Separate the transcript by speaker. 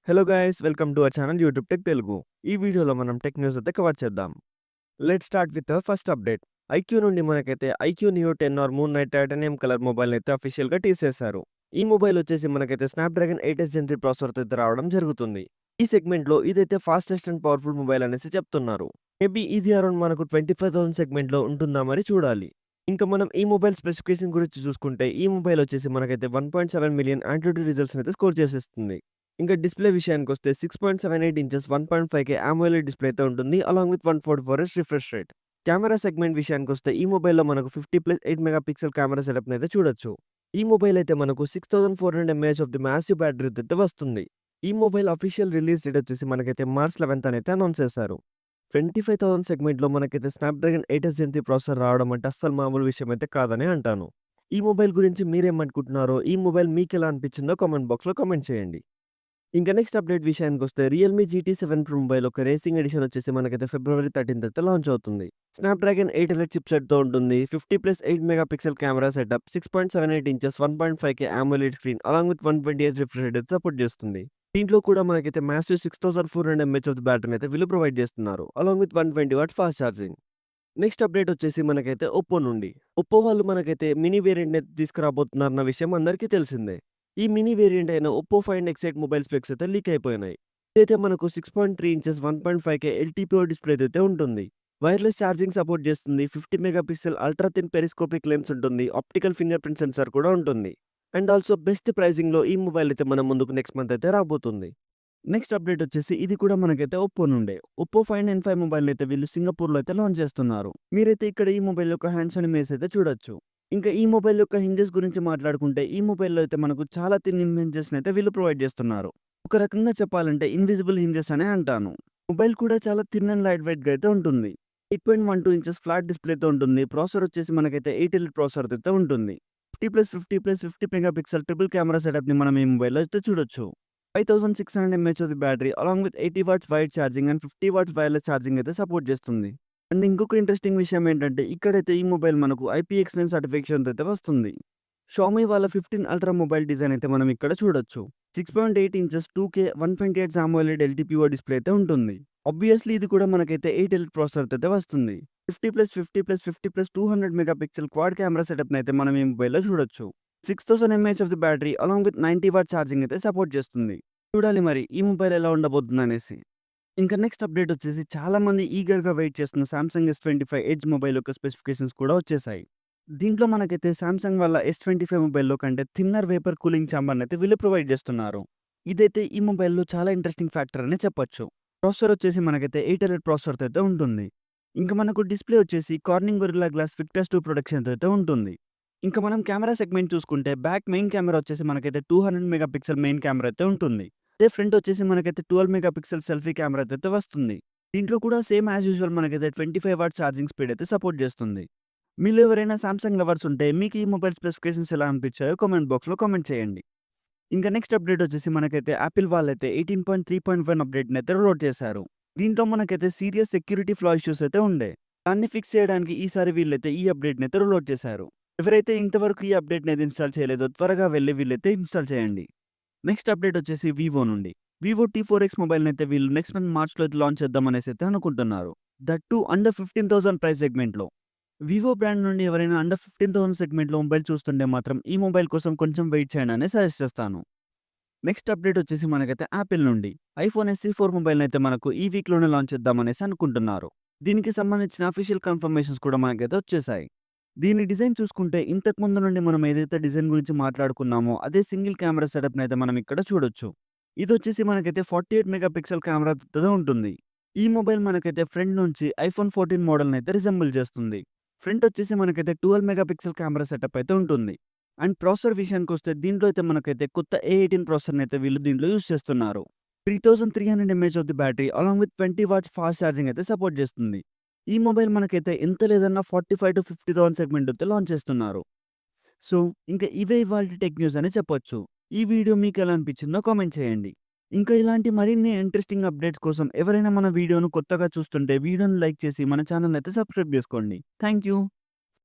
Speaker 1: Hello guys welcome to our channel YouTube tech Telugu. ఈ వీడియోలో మనం టెక్ న్యూస్ అయితే కవర్ చేద్దాం. Let's start with first update. IQOO నుండి మనకైతే iQOO Neo 10 R moon night titanium colour mobile అయితే అఫీషియల్గా తీసేశారు. ఈ మొబైల్ వచ్చేసి మనకైతే స్నాప్డ్రాగన్ 8s Gen 3 ప్రాసెసర్తో అయితే రావడం జరుగుతుంది. ఈ సెగ్మెంట్లో ఇదైతే ఫాస్టెస్ట్ అండ్ పవర్ఫుల్ మొబైల్ అనేసి చెప్తున్నారు. మేబీ ఇది అరౌండ్ మనకు 25,000 సెగ్మెంట్లో ఉంటుందా మరి చూడాలి. ఇంకా మనం ఈ మొబైల్ స్పెసిఫికేషన్ గురించి చూసుకుంటే ఈ మొబైల్ వచ్చేసి మనకైతే 1.7 మిలియన్ ఆండ్రాయిడ్ రిజల్ట్స్ అయితే స్కోర్ చేసేస్తుంది. ఇంకా డిస్ప్లే విషయానికొస్తే 6.78 ఇంచెస్ 1.5K AMOLED డిస్ప్లే అయితే ఉంటుంది along with 144Hz refresh rate. Camera segment విషయానికొస్తే ఈ మొబైల్‌లో మనకు 50+8 మెగాపిక్సెల్ కెమెరా సెటప్‌ని అయితే చూడొచ్చు. ఈ మొబైల్ అయితే మనకు 6400 mAh ఆఫ్ ది మాసివ్ బ్యాటరీతో అయితే వస్తుంది. ఈ మొబైల్ అఫీషియల్ రిలీజ్ డేట్ వచ్చేసి మనకైతే మార్చ్ 11th అని అయితే అనౌన్స్ చేశారు. 25,000 సెగ్మెంట్‌లో మనకైతే స్నాప్‌డ్రాగన్ 8s Gen 3 ప్రాసెసర్ రావడం అంటే అస్సలు మామూలు విషయం అయితే కాదనే అంటాను. ఈ మొబైల్ గురించి మీరేమనుకుంటున్నారో, ఈ మొబైల్ మీకెలా అనిపించిందో కామెంట్ బాక్స్‌లో కామెంట్ చేయండి. ఇంకా నెక్స్ట్ అప్డేట్ విషయానికొస్తే రియల్‌మీ GT 7 Pro మొబైల్ ఒక రేసింగ్ ఎడిషన్ వచ్చేసి మనకైతే ఫిబ్రవరి 13th అయితే లాంచ్ అవుతుంది. స్నాప్‌డ్రాగన్ 8 ఎలిట్ చిప్‌సెట్‌తో ఉంటుంది. 50+8 megapixel camera setup, 6.78 inches 1.5K AMOLED screen along with 120Hz refresh rate అయితే సపోర్ట్ చేస్తుంది. దీంట్లో కూడా మనకైతే మాసివ్ 6400 mAh ఆఫ్ ది బ్యాటరీని అయితే వీళ్ళు ప్రొవైడ్ చేస్తున్నారు. Along with 120 watts fast charging. Next update వచ్చేసి మనకైతే ఒప్పో నుండి. ఒప్పో వాళ్ళు మనకైతే మినీ వేరియంట్‌ని తీసుకురాబోతున్నారన్న విషయం అందరికీ తెలిసిందే. ఈ మినీ వేరియంట్ అయిన ఒప్పో ఫైండ్ ఎక్స్8 మొబైల్ స్పెక్స్ అయితే లీక్ అయిపోయినాయి. ఇదైతే మనకు 6.3 ఇంచెస్ 1.5K ఎల్టీపీఓ డిస్ప్లే అయితే ఉంటుంది. వైర్లెస్ ఛార్జింగ్ సపోర్ట్ చేస్తుంది. 50 megapixel ultra thin periscopic lens ఉంటుంది. ఆప్టికల్ ఫింగర్ ప్రింట్ సెన్సార్ కూడా ఉంటుంది. అండ్ ఆల్సో బెస్ట్ ప్రైజింగ్‌లో ఈ మొబైల్ అయితే మన ముందుకు నెక్స్ట్ మంత్ అయితే రాబోతుంది. నెక్స్ట్ అప్డేట్ వచ్చేసి ఇది కూడా మనకైతే ఒప్పో నుండే. ఒప్పో ఫైండ్ N5 మొబైల్ అయితే వీళ్ళు సింగపూర్‌లో అయితే లాంచ్ చేస్తున్నారు. మీరైతే ఇక్కడ ఈ మొబైల్ యొక్క హ్యాండ్స్ అండ్ ఇమేజ్ అయితే చూడొచ్చు. ఇంకా ఈ మొబైల్ యొక్క హింజెస్ గురించి మాట్లాడుకుంటే ఈ మొబైల్‌లో అయితే మనకు చాలా థిన్ హింజెస్‌ని అయితే వీళ్ళు ప్రొవైడ్ చేస్తున్నారు. ఒక రకంగా చెప్పాలంటే ఇన్విజిబుల్ హింజెస్ అనే అంటాను. మొబైల్ కూడా చాలా థిన్ అండ్ లైట్ వెయిట్‌గా అయితే ఉంటుంది. 8.12 ఇంచెస్ ఫ్లాట్ డిస్ప్లేతో ఉంటుంది. ప్రాసెసర్ వచ్చేసి మనకైతే 8 ఎలిట్ ప్రాసెసర్ అయితే ఉంటుంది. 50+50+50 మెగాపిక్సెల్ ట్రిపుల్ కెమెరా సెటప్‌ని మనం ఈ మొబైల్‌లో అయితే చూడొచ్చు. 5600 mAh of the battery along with 80 watts wide charging and 50 watts wireless charging అయితే సపోర్ట్ చేస్తుంది. అండ్ ఇంకొక ఇంట్రెస్టింగ్ విషయం ఏంటంటే ఇక్కడైతే ఈ మొబైల్ మనకు IP-X9 సర్టిఫికేషన్‌తో అయితే వస్తుంది. షామీ వాళ్ళ 15 అల్ట్రా మొబైల్ డిజైన్ అయితే మనం ఇక్కడ చూడొచ్చు. 6.8 inches 2K 128 AMOLED LTPO display అయితే ఉంటుంది. ఆబ్వియస్లీ ఇది కూడా మనకైతే 8 ఎలిట్ ప్రాసెసర్‌తో అయితే వస్తుంది. 50+50+50+200 మెగాపిక్సెల్ క్వాడ్ కెమెరా సెటప్‌ని అయితే మనం ఈ మొబైల్‌లో చూడొచ్చు. 6000 mAh of the battery along with 90 what charging అయితే సపోర్ట్ చేస్తుంది. చూడాలి మరి ఈ మొబైల్ ఎలా ఉండబోతుందనేసి. ఇంకా నెక్స్ట్ అప్డేట్ వచ్చేసి చాలా మంది ఈగర్‌గా వెయిట్ చేస్తున్న సామ్సంగ్ S25 ఎడ్జ్ మొబైల్ యొక్క స్పెసిఫికేషన్స్ కూడా వచ్చేసాయి. దీంట్లో మనకైతే సామ్సంగ్ వాళ్ళ S25 మొబైల్‌లో కంటే థిన్నర్ వేపర్ కూలింగ్ చాంబర్‌ని అయితే వీళ్ళు ప్రొవైడ్ చేస్తున్నారు. ఇదైతే ఈ మొబైల్‌లో చాలా ఇంట్రెస్టింగ్ ఫ్యాక్టర్ అనే చెప్పొచ్చు. ప్రాసెసర్ వచ్చేసి మనకైతే 8 ఎలిట్ ప్రాసెసర్‌తో అయితే ఉంటుంది. ఇంకా మనకు డిస్ప్లే వచ్చేసి కార్నింగ్ గొరిల్లా గ్లాస్ విక్టర్స్ 2 ప్రొడక్షన్‌తో అయితే ఉంటుంది. ఇంకా మనం కెమెరా సెగ్మెంట్ చూసుకుంటే బ్యాక్ మెయిన్ కెమెరా వచ్చేసి మనకైతే 200 మెగాపిక్సెల్ మెయిన్ కెమెరా అయితే ఉంటుంది. అదే ఫ్రంట్ వచ్చేసి మనకైతే 12 మెగాపిక్సెల్ సెల్ఫీ కెమెరా అయితే వస్తుంది. దీంట్లో కూడా సేమ్ యాజ్ యూజువల్ మనకైతే 25 వాట్ ఛార్జింగ్ స్పీడ్ అయితే సపోర్ట్ చేస్తుంది. మీలో ఎవరైనా సామ్సంగ్ లవర్స్ ఉంటే మీకు ఈ మొబైల్ స్పెసిఫికేషన్స్ ఎలా అనిపించాయో కామెంట్ బాక్స్‌లో కామెంట్ చేయండి. ఇంకా నెక్స్ట్ అప్డేట్ వచ్చేసి మనకైతే యాపిల్ వాళ్ళైతే 18.3.1 అప్డేట్‌ని అయితే రోల్ చేశారు. దీంట్లో మనకైతే సీరియస్ సెక్యూరిటీ ఫ్లా ఇష్యూస్ అయితే ఉండే. దాన్ని ఫిక్స్ చేయడానికి ఈసారి వీళ్ళైతే ఈ అప్డేట్‌ని అయితే రోల్ చేశారు. ఎవరైతే ఇంతవరకు ఈ అప్డేట్‌ని అయితే ఇన్‌స్టాల్ చేయలేదో త్వరగా వెళ్లి వీళ్ళైతే ఇన్‌స్టాల్ చేయండి. నెక్స్ట్ అప్డేట్ వచ్చేసి వివో నుండి. వివో T4X మొబైల్‌ని అయితే వీళ్ళు నెక్స్ట్ మంత్ మార్చ్‌లో అయితే లాంచ్ చేద్దామనేసి అయితే అనుకుంటున్నారు. దట్ టూ అండర్ 15,000 ప్రైస్ సెగ్మెంట్‌లో. వివో బ్రాండ్ నుండి ఎవరైనా అండర్ 15,000 సెగ్మెంట్‌లో మొబైల్ చూస్తుంటే మాత్రం ఈ మొబైల్ కోసం కొంచెం వెయిట్ చేయండి అని సజెస్ట్ చేస్తాను. నెక్స్ట్ అప్డేట్ వచ్చేసి మనకైతే యాపిల్ నుండి ఐఫోన్ SE4 మొబైల్‌ని అయితే మనకు ఈ వీక్‌లోనే లాంచ్ చేద్దామనేసి అనుకుంటున్నారు. దీనికి సంబంధించిన అఫీషియల్ కన్ఫర్మేషన్స్ కూడా మనకైతే వచ్చేసాయి. దీని డిజైన్ చూసుకుంటే ఇంతకు ముందు నుండి మనం ఏదైతే డిజైన్ గురించి మాట్లాడుకున్నామో అదే సింగిల్ కెమెరా సెటప్‌ని అయితే మనం ఇక్కడ చూడొచ్చు. ఇదొచ్చేసి మనకైతే 48 మెగాపిక్సెల్ కెమెరాతో ఉంటుంది. ఈ మొబైల్ మనకైతే ఫ్రంట్ నుంచి ఐఫోన్ 14 మోడల్‌ని అయితే రిజెంబుల్ చేస్తుంది. ఫ్రంట్ వచ్చేసి మనకైతే 12 మెగాపిక్సెల్ కెమెరా సెటప్ అయితే ఉంటుంది. అండ్ ప్రాసెసర్ విషయానికొస్తే దీంట్లో అయితే మనకైతే కొత్త A18 ప్రాసెసర్‌ని అయితే వీళ్ళు దీంట్లో యూజ్ చేస్తున్నారు. 3300 mAh of the battery along with 20 watts fast charging అయితే సపోర్ట్ చేస్తుంది. ఈ మొబైల్ మనకైతే ఎంత లేదన్నా 45,000-50,000 సెగ్మెంట్ అయితే లాంచ్ చేస్తున్నారు. సో, ఇంకా ఇవే ఇవాల్టి టెక్ న్యూస్ అని చెప్పొచ్చు. ఈ వీడియో మీకెలా అనిపించిందో కామెంట్ చేయండి. ఇంకా ఇలాంటి మరిన్ని ఇంట్రెస్టింగ్ అప్డేట్స్ కోసం ఎవరైనా మన వీడియోను కొత్తగా చూస్తుంటే వీడియోను లైక్ చేసి మన ఛానెల్‌ని అయితే సబ్స్క్రైబ్ చేసుకోండి. Thank you.